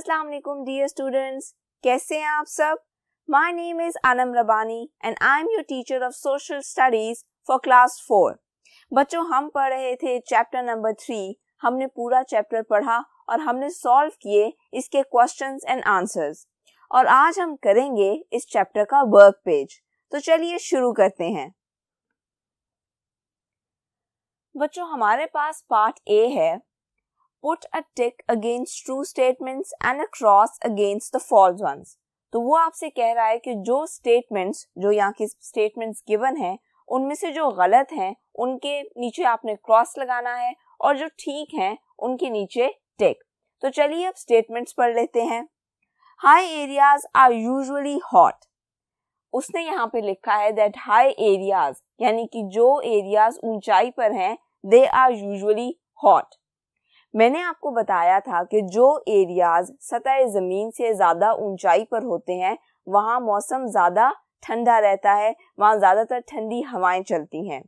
अस्सलाम वालेकुम dear students, कैसे हैं आप सब। My name is Anam Rabbani and I am your teacher of social studies for class 4। बच्चों, हम पढ़ रहे थे चैप्टर नंबर 3। हमने पूरा चैप्टर पढ़ा और हमने सॉल्व किए इसके क्वेश्चंस एंड आंसर्स, और आज हम करेंगे इस चैप्टर का वर्क पेज। तो चलिए शुरू करते हैं। बच्चों, हमारे पास पार्ट ए है, Put a tick against true statements and a cross against the false ones। तो वो आपसे कह रहा है कि जो स्टेटमेंट्स, जो यहाँ की स्टेटमेंट्स गिवन है, उनमें से जो गलत हैं उनके नीचे आपने क्रॉस लगाना है और जो ठीक हैं उनके नीचे टिक। तो चलिए अब स्टेटमेंट्स पढ़ लेते हैं। High areas are usually hot. उसने यहाँ पे लिखा है दैट हाई एरियाज, यानी कि जो एरियाज ऊंचाई पर हैं, दे आर यूजुअली हॉट। मैंने आपको बताया था कि जो एरियाज सतह ज़मीन से ज़्यादा ऊंचाई पर होते हैं वहाँ मौसम ज़्यादा ठंडा रहता है, वहाँ ज़्यादातर ठंडी हवाएं चलती हैं।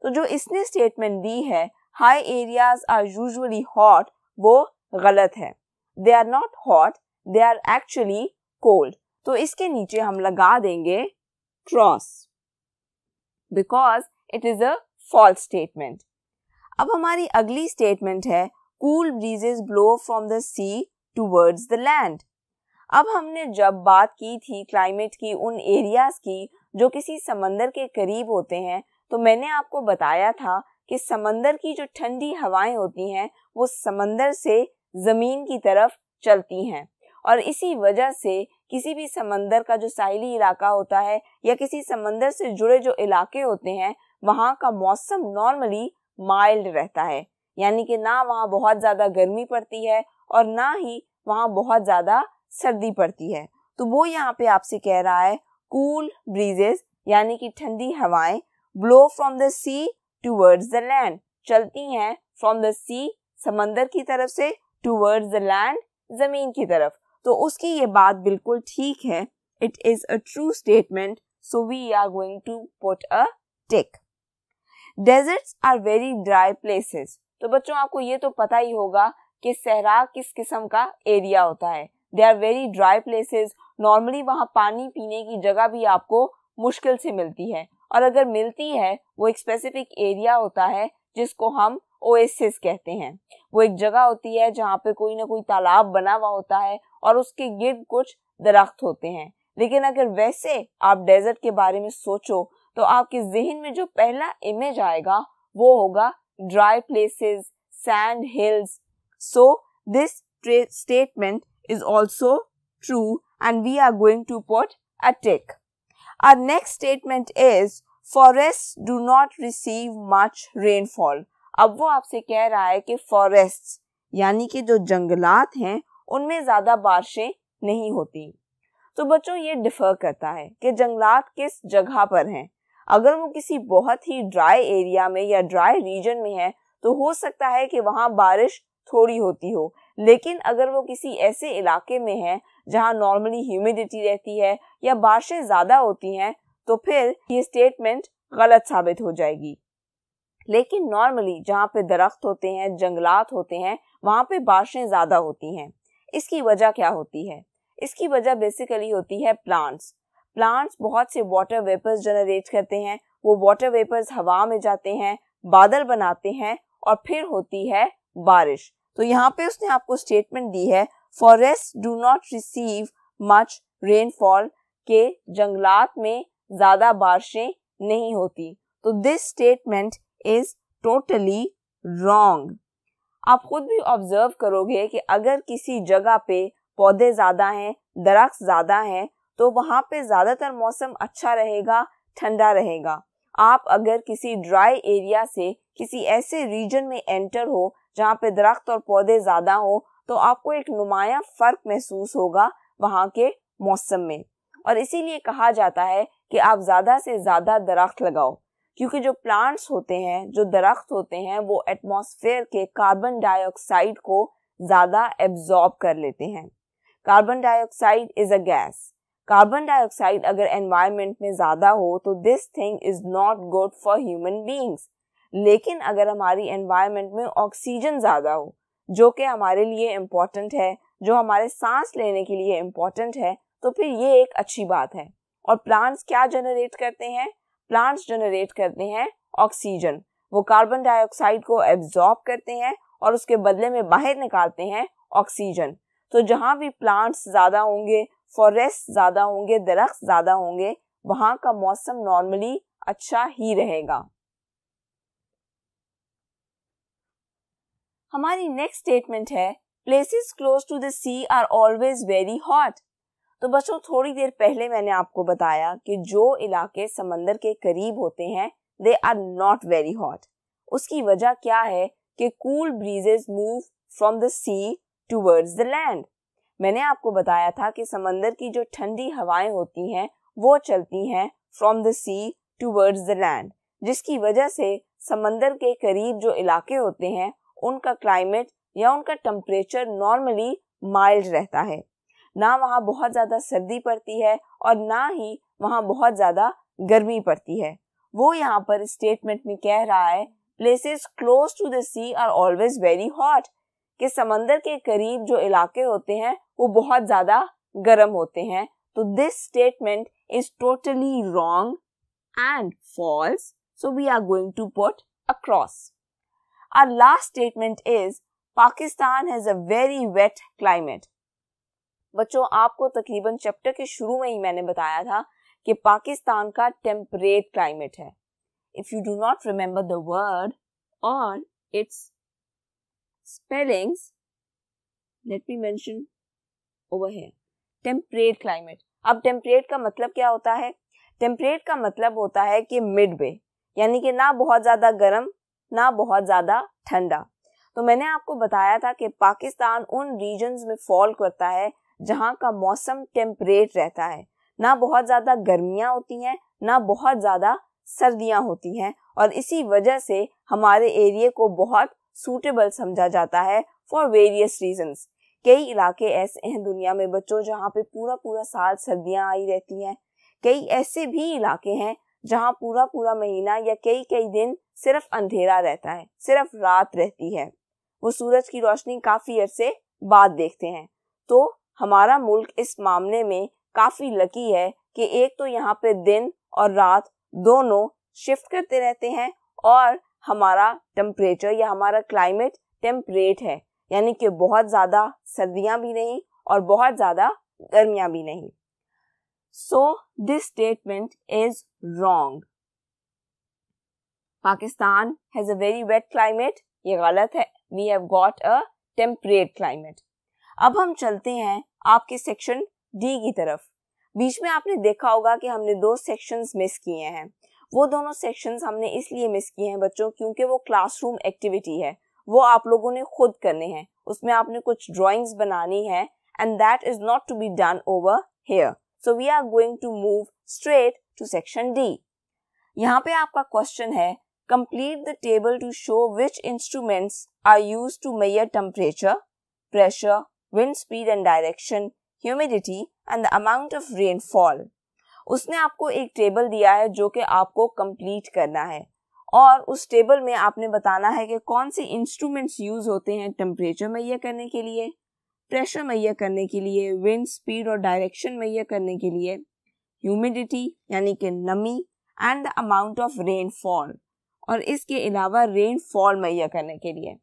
तो जो इसने स्टेटमेंट दी है high areas are usually hot, वो गलत है। They are not hot, they are actually cold. तो इसके नीचे हम लगा देंगे cross, because it is a false statement. अब हमारी अगली स्टेटमेंट है Cool breezes blow from the sea towards the land। अब हमने जब बात की थी क्लाइमेट की, उन एरियाज की जो किसी समंदर के करीब होते हैं, तो मैंने आपको बताया था कि समंदर की जो ठंडी हवाएं होती हैं वो समंदर से ज़मीन की तरफ चलती हैं, और इसी वजह से किसी भी समंदर का जो साहिली इलाका होता है या किसी समंदर से जुड़े जो इलाके होते हैं वहाँ का मौसम नॉर्मली माइल्ड रहता है, यानी कि ना वहाँ बहुत ज़्यादा गर्मी पड़ती है और ना ही वहाँ बहुत ज़्यादा सर्दी पड़ती है। तो वो यहाँ पे आपसे कह रहा है कूल ब्रीजेस, यानी कि ठंडी हवाएं, blow from the sea towards the land, चलती हैं फ्रॉम द सी समंदर की तरफ से, टूवर्ड्स द लैंड ज़मीन की तरफ। तो उसकी ये बात बिल्कुल ठीक है। It is a true statement, so we are going to put a tick. Deserts are very dry places. तो बच्चों, आपको ये तो पता ही होगा कि सहरा किस किस्म का एरिया होता है। They are very dry places. Normally वहाँ पानी पीने की जगह भी आपको मुश्किल से मिलती है, और अगर मिलती है वो एक स्पेसिफिक एरिया होता है जिसको हम ओएसिस कहते हैं। वो एक जगह होती है जहाँ पे कोई ना कोई तालाब बना हुआ होता है और उसके गिर्द कुछ दरख्त होते हैं। लेकिन अगर वैसे आप डेजर्ट के बारे में सोचो तो आपके जहन में जो पहला इमेज आएगा वो होगा dry places, sand hills. So this statement is also true and we are going to put a tick. Our next statement is forests do not receive much rainfall। अब वो आपसे कह रहा है कि forests यानी कि जो जंगलात हैं उनमें ज़्यादा बारिशें नहीं होती। तो बच्चों, ये डिफर करता है कि जंगलात किस जगह पर हैं। अगर वो किसी बहुत ही ड्राई एरिया में या ड्राई रीजन में है तो हो सकता है कि वहाँ बारिश थोड़ी होती हो, लेकिन अगर वो किसी ऐसे इलाके में है जहाँ नॉर्मली ह्यूमिडिटी रहती है या बारिशें ज़्यादा होती हैं तो फिर ये स्टेटमेंट गलत साबित हो जाएगी। लेकिन नॉर्मली जहाँ पे दरख्त होते हैं, जंगलात होते हैं, वहाँ पे बारिशें ज़्यादा होती हैं। इसकी वजह क्या होती है? इसकी वजह बेसिकली होती है प्लांट्स। प्लांट्स बहुत से वाटर वेपर्स जनरेट करते हैं। वो वाटर वेपर्स हवा में जाते हैं, बादल बनाते हैं और फिर होती है बारिश। तो यहाँ पे उसने आपको स्टेटमेंट दी है forest do not receive much rainfall, के जंगलात में ज़्यादा बारिशें नहीं होती। तो this statement is totally wrong. आप खुद भी ऑब्जर्व करोगे कि अगर किसी जगह पे पौधे ज़्यादा हैं, दरख्त ज़्यादा हैं, तो वहाँ पे ज़्यादातर मौसम अच्छा रहेगा, ठंडा रहेगा। आप अगर किसी ड्राई एरिया से किसी ऐसे रीजन में एंटर हो जहाँ पे दरख्त और पौधे ज़्यादा हो तो आपको एक नुमाया फ़र्क महसूस होगा वहाँ के मौसम में, और इसीलिए कहा जाता है कि आप ज़्यादा से ज़्यादा दरख्त लगाओ, क्योंकि जो प्लांट्स होते हैं, जो दरख्त होते हैं, वो एटमॉस्फेयर के कार्बन डाइऑक्साइड को ज़्यादा एब्जॉर्ब कर लेते हैं। Carbon dioxide is a gas. Carbon dioxide अगर एनवायरनमेंट में ज़्यादा हो तो this thing is not good for human beings. लेकिन अगर हमारी एनवायरनमेंट में ऑक्सीजन ज़्यादा हो, जो कि हमारे लिए इम्पॉर्टेंट है, जो हमारे सांस लेने के लिए इम्पोर्टेंट है, तो फिर ये एक अच्छी बात है। और प्लांट्स क्या जनरेट करते हैं? प्लांट्स जनरेट करते हैं ऑक्सीजन। वो कार्बन डाइऑक्साइड को एब्जॉर्ब करते हैं और उसके बदले में बाहर निकालते हैं ऑक्सीजन। तो जहाँ भी प्लांट्स ज़्यादा होंगे, फॉरेस्ट ज़्यादा होंगे, दरख्त ज़्यादा होंगे, वहाँ का मौसम नॉर्मली अच्छा ही रहेगा। हमारी नेक्स्ट स्टेटमेंट है places close to the sea are always very hot. तो बच्चों, थोड़ी देर पहले मैंने आपको बताया कि जो इलाके समंदर के करीब होते हैं they are not very hot. उसकी वजह क्या है कि cool breezes move from the sea towards the land. मैंने आपको बताया था कि समंदर की जो ठंडी हवाएं होती हैं वो चलती हैं from the sea towards the land, जिसकी वजह से समंदर के करीब जो इलाके होते हैं उनका क्लाइमेट या उनका टेम्परेचर नॉर्मली माइल्ड रहता है। ना वहाँ बहुत ज़्यादा सर्दी पड़ती है और ना ही वहाँ बहुत ज़्यादा गर्मी पड़ती है। वो यहाँ पर स्टेटमेंट में कह रहा है places close to the sea are always very hot, कि समंदर के करीब जो इलाके होते हैं वो बहुत ज़्यादा गर्म होते हैं। तो this statement is totally wrong and false, so we are going to put a cross. Our last statement is Pakistan has a very wet climate. बच्चों, आपको तकरीबन चैप्टर के शुरू में ही मैंने बताया था कि पाकिस्तान का टेम्परेट क्लाइमेट है। If you do not remember the word or its spellings, let me mention over here. Temperate climate. अब टेम्परेट का मतलब क्या होता है? टेम्परेट का मतलब होता है कि मिडवे, यानी कि ना बहुत ज़्यादा गर्म ना बहुत ज़्यादा ठंडा। तो मैंने आपको बताया था कि पाकिस्तान उन रीजन्स में फॉल करता है जहाँ का मौसम टेम्परेट रहता है, ना बहुत ज़्यादा गर्मियाँ होती हैं ना बहुत ज़्यादा सर्दियाँ होती हैं, और इसी वजह से हमारे एरिया को बहुत सूटेबल समझा जाता है फॉर वेरियस रीजन्स। कई इलाके ऐसे हैं दुनिया में बच्चों जहाँ पे पूरा पूरा साल सर्दियाँ आई रहती हैं। कई ऐसे भी इलाके हैं जहाँ पूरा पूरा महीना या कई कई दिन सिर्फ अंधेरा रहता है, सिर्फ रात रहती है, वो सूरज की रोशनी काफी अरसे बाद देखते हैं। तो हमारा मुल्क इस मामले में काफी लकी है कि एक तो यहाँ पे दिन और रात दोनों शिफ्ट करते रहते हैं और हमारा टेम्परेचर या हमारा क्लाइमेट टेम्परेट है, यानी कि बहुत ज्यादा सर्दियां भी नहीं और बहुत ज्यादा गर्मियां भी नहीं। So this statement is wrong. Pakistan has a very wet climate. ये गलत है। We have got a temperate climate. अब हम चलते हैं आपके सेक्शन डी की तरफ। बीच में आपने देखा होगा कि हमने 2 सेक्शंस मिस किए हैं। वो दोनों सेक्शंस हमने इसलिए मिस किए हैं बच्चों क्योंकि वो क्लासरूम एक्टिविटी है, वो आप लोगों ने खुद करने हैं। उसमें आपने कुछ ड्राइंग्स बनानी है and that is not to be done over here. So we are going to move straight to section D. यहाँ पे आपका क्वेश्चन है complete the table to show which instruments are used to measure temperature, pressure, wind speed and direction, humidity and the amount of rainfall. उसने आपको एक table दिया है जो कि आपको कंप्लीट करना है और उस टेबल में आपने बताना है कि कौन से इंस्ट्रूमेंट्स यूज होते हैं टेम्परेचर मेजर करने के लिए, प्रेशर मेजर करने के लिए, विंड स्पीड और डायरेक्शन मेजर करने के लिए, ह्यूमिडिटी यानी कि नमी and the amount of rainfall, और इसके अलावा रेनफॉल मेजर करने के लिए।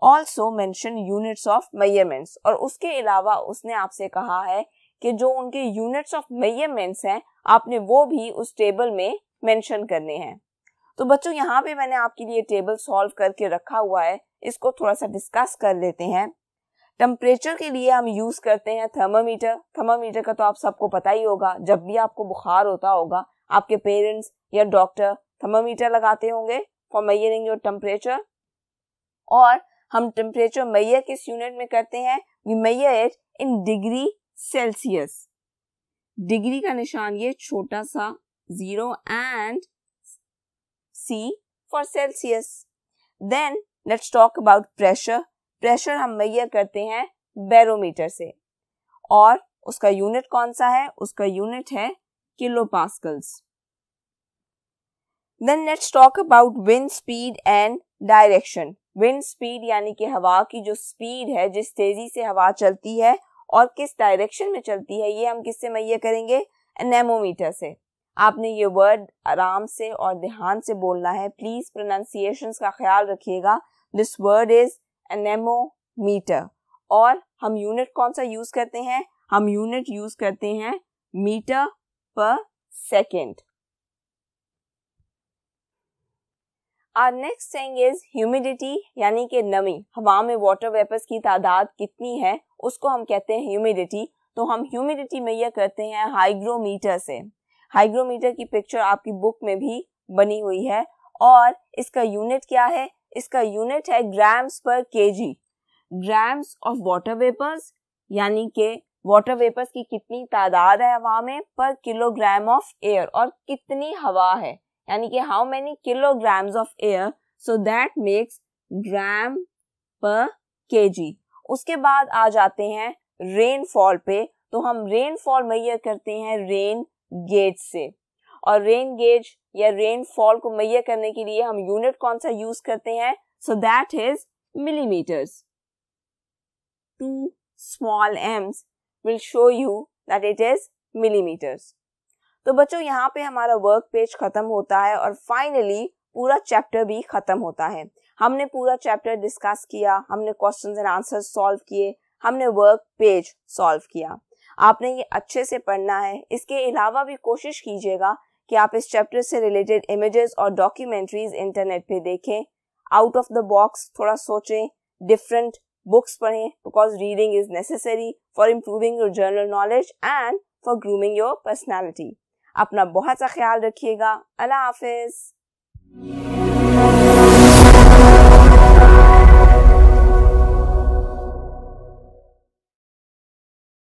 Also mention units of measurements, और उसके अलावा उसने आपसे कहा है कि जो उनके यूनिट्स ऑफ मेजरमेंट्स हैं आपने वो भी उस टेबल में मेंशन करने हैं। तो बच्चों यहाँ पे मैंने आपके लिए टेबल सॉल्व करके रखा हुआ है, इसको थोड़ा सा डिस्कस कर लेते हैं। टेम्परेचर के लिए हम यूज करते हैं थर्मामीटर। थर्मामीटर का तो आप सबको पता ही होगा, जब भी आपको बुखार होता होगा आपके पेरेंट्स या डॉक्टर थर्मामीटर लगाते होंगे फॉर मेजरिंग योर टेम्परेचर। और हम टेम्परेचर मेजर किस यूनिट में करते हैं? We measure it in degree Celsius. Degree का निशान ये छोटा सा 0 and C for Celsius. Then let's talk about pressure. Pressure हम मेजर करते हैं बैरोमीटर से और उसका यूनिट कौन सा है? उसका यूनिट है किलोपास्कल्स। Then let's talk about wind speed and direction, wind speed यानी कि हवा की जो स्पीड है, जिस तेजी से हवा चलती है और किस डायरेक्शन में चलती है, ये हम किससे मुहैया करेंगे? एनेमोमीटर से। आपने ये वर्ड आराम से और ध्यान से बोलना है, प्लीज प्रोनाउंसिएशंस का ख्याल रखिएगा। This word is anemometer. और हम यूनिट कौन सा यूज करते हैं? हम यूनिट यूज करते हैं मीटर पर second. Our next thing is humidity यानी कि नमी। हवा में वाटर वेपर्स की तादाद कितनी है उसको हम कहते हैं ह्यूमिडिटी। तो हम ह्यूमिडिटी मेजर करते हैं हाइग्रोमीटर से। हाइग्रोमीटर की पिक्चर आपकी बुक में भी बनी हुई है और इसका यूनिट क्या है? इसका यूनिट है ग्राम्स पर KG. Grams of water vapours यानी कि वाटर वेपर्स की कितनी तादाद है हवा में पर किलोग्राम ऑफ एयर, और कितनी हवा है यानी कि how many kilograms of air, so that makes gram per kg। उसके बाद आ जाते हैं रेनफॉल पे। तो हम रेनफॉल मेजर करते हैं रेन गेज से, और रेन गेज या रेनफॉल को मेजर करने के लिए हम यूनिट कौन सा यूज करते हैं? So that is millimetres. 2 small m's will show you that it is millimeters। तो बच्चों यहाँ पे हमारा वर्क पेज खत्म होता है और फाइनली पूरा चैप्टर भी खत्म होता है। हमने पूरा चैप्टर डिस्कस किया, हमने क्वेश्चंस एंड आंसर्स सॉल्व किए, हमने वर्क पेज सॉल्व किया। आपने ये अच्छे से पढ़ना है। इसके अलावा भी कोशिश कीजिएगा कि आप इस चैप्टर से रिलेटेड इमेजेस और डॉक्यूमेंट्रीज इंटरनेट पे देखें, आउट ऑफ द बॉक्स थोड़ा सोचें, डिफरेंट बुक्स पढ़ें, because reading is necessary for improving your general knowledge and for grooming your personality. अपना बहुत सा ख्याल रखिएगा। अल्लाह हाफिज।